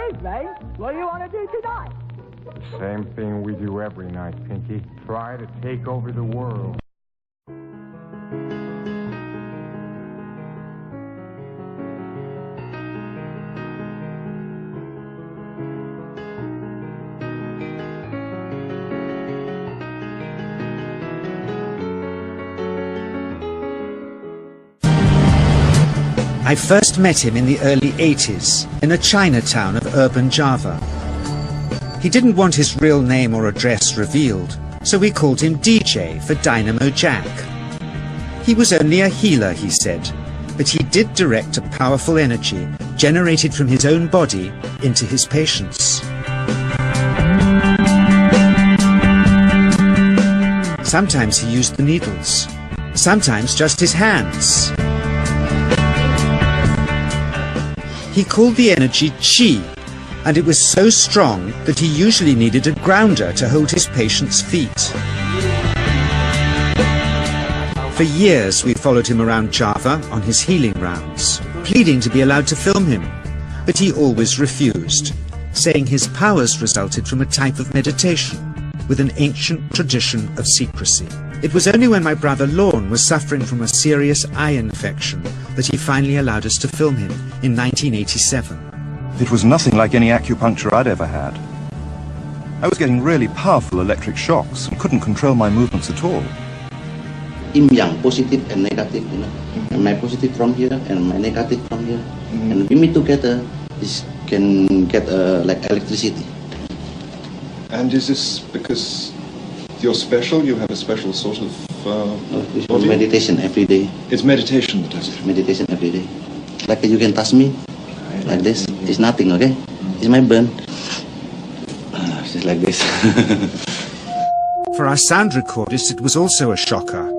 evening? What do you want to do tonight? The same thing we do every night, Pinky. Try to take over the world. I first met him in the early 80s, in a Chinatown of urban Java. He didn't want his real name or address revealed, so we called him DJ for Dynamo Jack. He was only a healer, he said, but he did direct a powerful energy generated from his own body into his patients. Sometimes he used the needles, sometimes just his hands. He called the energy Qi, and it was so strong that he usually needed a grounder to hold his patient's feet. For years we followed him around Java on his healing rounds, pleading to be allowed to film him, but he always refused, saying his powers resulted from a type of meditation with an ancient tradition of secrecy. It was only when my brother Lorne was suffering from a serious eye infection that he finally allowed us to film him in 1987. It was nothing like any acupuncture I'd ever had. I was getting really powerful electric shocks and couldn't control my movements at all. Yin yang, positive and negative, you know. And my positive from here and my negative from here. And we meet together, this can get like electricity. And is this because you're special? You have a special sort of body? Meditation every day. It's meditation that does it? Meditation every day. Like you can touch me, like this. It's nothing, okay? It's my burn. Just like this. For our sound recordist, it was also a shocker.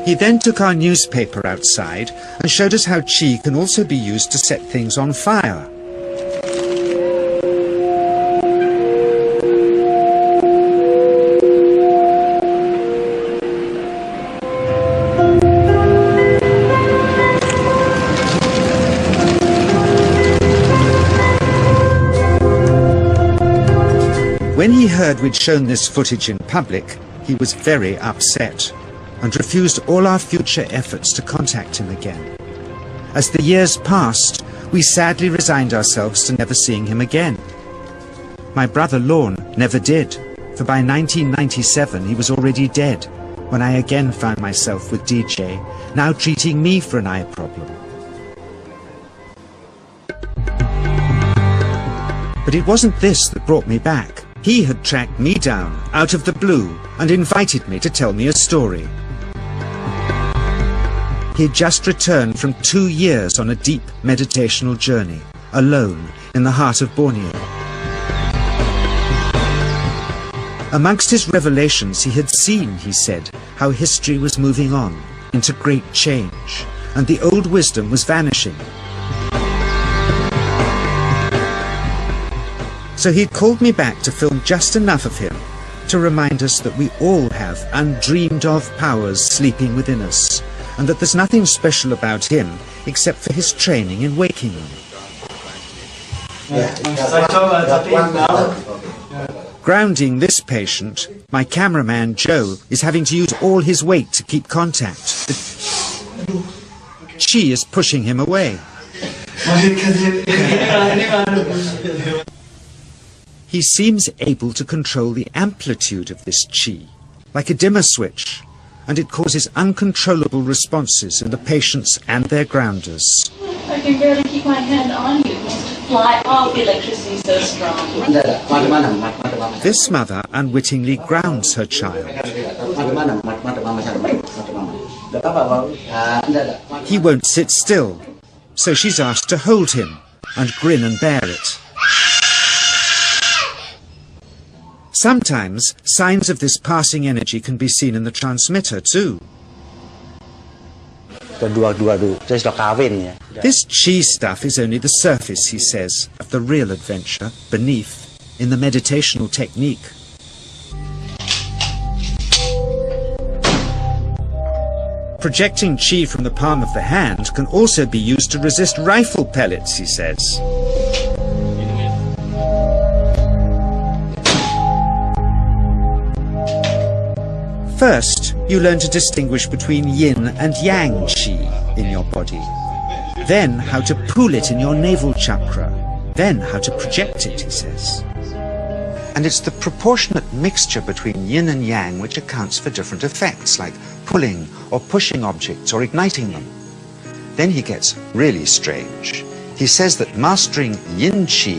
He then took our newspaper outside and showed us how Qi can also be used to set things on fire. When he heard we'd shown this footage in public, he was very upset and refused all our future efforts to contact him again. As the years passed, we sadly resigned ourselves to never seeing him again. My brother Lorne never did, for by 1997 he was already dead, when I again found myself with DJ, now treating me for an eye problem. But it wasn't this that brought me back. He had tracked me down out of the blue and invited me to tell me a story. He had just returned from 2 years on a deep meditational journey, alone in the heart of Borneo. Amongst his revelations, he had seen, he said, how history was moving on into great change, and the old wisdom was vanishing. So he'd called me back to film just enough of him to remind us that we all have undreamed of powers sleeping within us, and that there's nothing special about him except for his training in waking them. Grounding this patient, my cameraman Joe is having to use all his weight to keep contact. Qi is pushing him away. He seems able to control the amplitude of this Qi, like a dimmer switch, and it causes uncontrollable responses in the patients and their grounders. I can barely keep my hand on you. It wants to fly off. The electricity is so strong. This mother unwittingly grounds her child. He won't sit still, so she's asked to hold him and grin and bear it. Sometimes, signs of this passing energy can be seen in the transmitter too. This Qi stuff is only the surface, he says, of the real adventure beneath, in the meditational technique. projecting chi from the palm of the hand can also be used to resist rifle pellets, he says. First, you learn to distinguish between yin and yang chi in your body. Then how to pool it in your navel chakra. Then how to project it, he says. And it's the proportionate mixture between yin and yang which accounts for different effects, like pulling or pushing objects or igniting them. Then he gets really strange. He says that mastering yin chi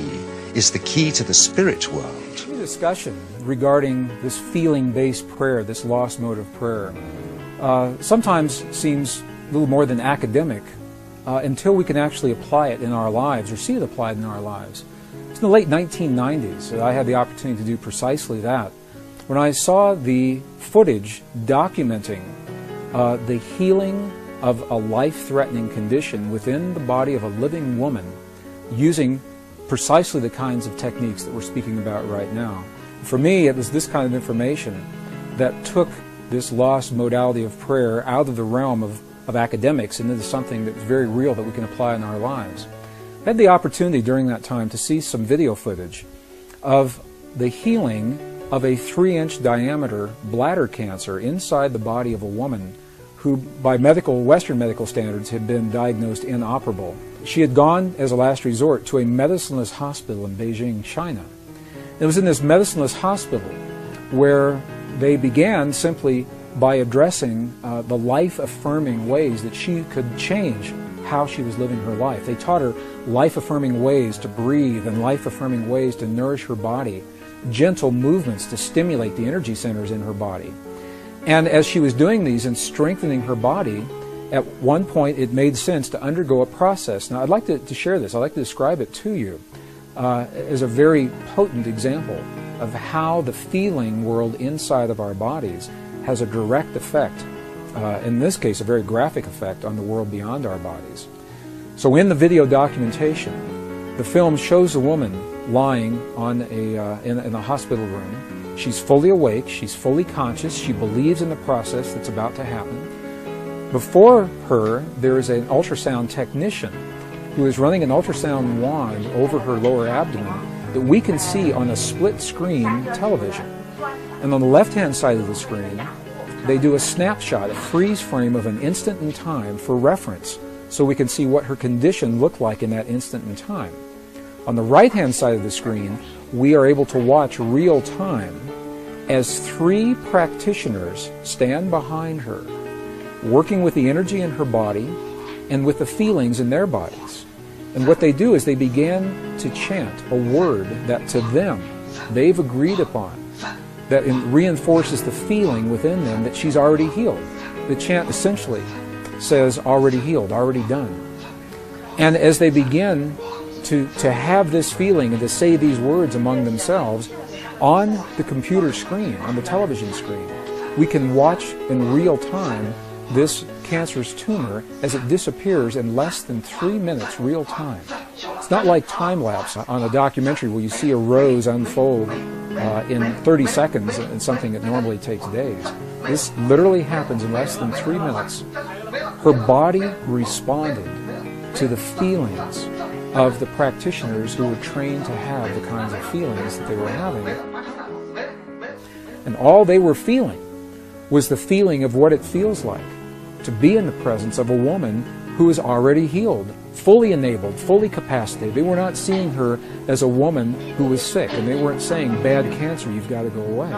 is the key to the spirit world. Discussion regarding this feeling-based prayer, this lost mode of prayer, sometimes seems a little more than academic until we can actually apply it in our lives or see it applied in our lives. It's in the late 1990s that I had the opportunity to do precisely that, when I saw the footage documenting the healing of a life-threatening condition within the body of a living woman using precisely the kinds of techniques that we're speaking about right now. For me, it was this kind of information that took this lost modality of prayer out of the realm of academics and into something that's very real that we can apply in our lives. I had the opportunity during that time to see some video footage of the healing of a 3-inch diameter bladder cancer inside the body of a woman who, by Western medical standards, had been diagnosed inoperable. She had gone, as a last resort, to a medicineless hospital in Beijing, China. It was in this medicineless hospital where they began simply by addressing the life-affirming ways that she could change how she was living her life. They taught her life-affirming ways to breathe and life-affirming ways to nourish her body, gentle movements to stimulate the energy centers in her body. And as she was doing these and strengthening her body, at one point it made sense to undergo a process. Now I'd like to share this. I'd like to describe it to you as a very potent example of how the feeling world inside of our bodies has a direct effect, in this case a very graphic effect, on the world beyond our bodies. So in the video documentation, the film shows a woman lying on in a hospital room. She's fully awake, she's fully conscious, she believes in the process that's about to happen. Before her, there is an ultrasound technician who is running an ultrasound wand over her lower abdomen that we can see on a split-screen television. And on the left-hand side of the screen, they do a snapshot, a freeze frame of an instant in time for reference, so we can see what her condition looked like in that instant in time. On the right-hand side of the screen, we are able to watch real time as 3 practitioners stand behind her, working with the energy in her body and with the feelings in their bodies. And what they do is they begin to chant a word that to them they've agreed upon, that reinforces the feeling within them that she's already healed. The chant essentially says, already healed, already done. And as they begin to have this feeling and to say these words among themselves, on the computer screen, on the television screen, we can watch in real time this cancerous tumor as it disappears in less than 3 minutes real time. It's not like time-lapse on a documentary where you see a rose unfold in 30 seconds in something that normally takes days. This literally happens in less than 3 minutes. Her body responded to the feelings of the practitioners who were trained to have the kinds of feelings that they were having. And all they were feeling was the feeling of what it feels like to be in the presence of a woman who is already healed, fully enabled, fully capacitated. They were not seeing her as a woman who was sick, and they weren't saying, bad cancer, you've got to go away.